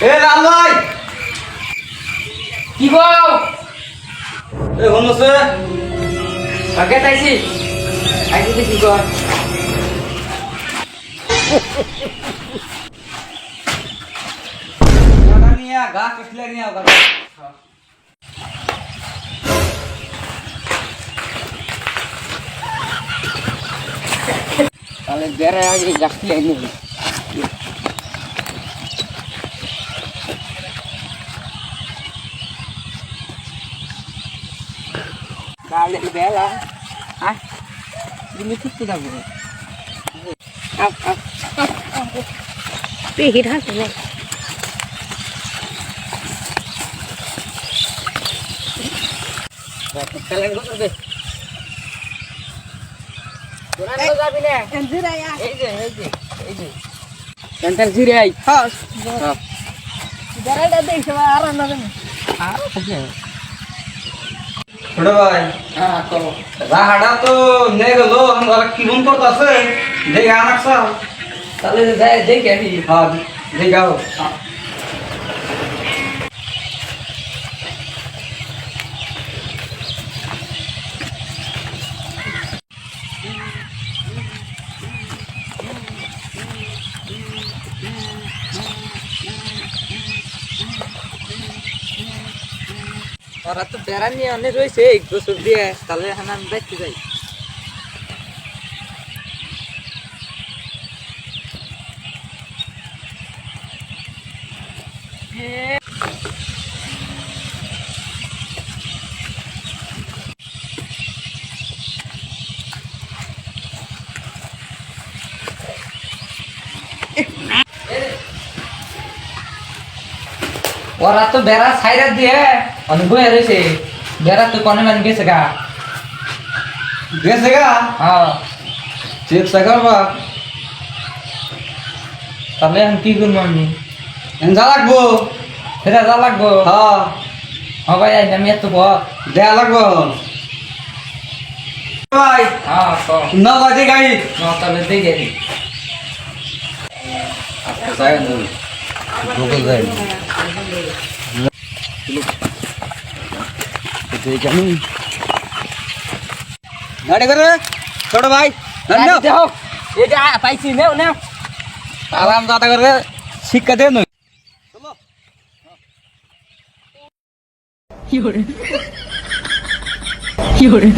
এ রাম ভাই কি গো এ হনছে আগে তাইছি আইছি কি গো গাড়া নিয়া গা কিছলে নিয়া গাড়া তাহলে বেরে আগে গাছলে নি তাহলে বেলা হ্যাঁ তুমি ঠিক তো যাবো আপ আপ তুই হিট হাস না Kalian gue deh. Kurang lo tapi nih. Anjira ya. Ini. Kantor jirai. Hos. Oh. Jaral ada sama aran ada. Ah, oke. ছোট ভাই Ah, kau. রাহাটা তো নে গেল আমরা কি মন করতেছে দেখে আনাকছা Kalau saya jaga ni. হ্যাঁ দেখাও Orang tu beran ni ane roi sih, gosok dia. Kalau hanan baik tu saya. Orang tu beran saya dia. Anu gue harus sih. Beran tu konon man biasa ga. গেছে গা Ah. Chips করবা তাহলে আমি কি করবো আমি এনজা লাগবো সেটা যা লাগবো হ্যাঁ হ্যাঁ ভাই আমি এত বল দেয়া লাগবো ভাই হ্যাঁ তো না বাজে গাই তাহলে দেখে নি আচ্ছা যাই না ঢোকে যাই জানি গাড়ি করে ছোট ভাই নাও দেখো এটা পাইছি নেও নেও আরাম দাদা করে শিক্ষা দে নই Fiore.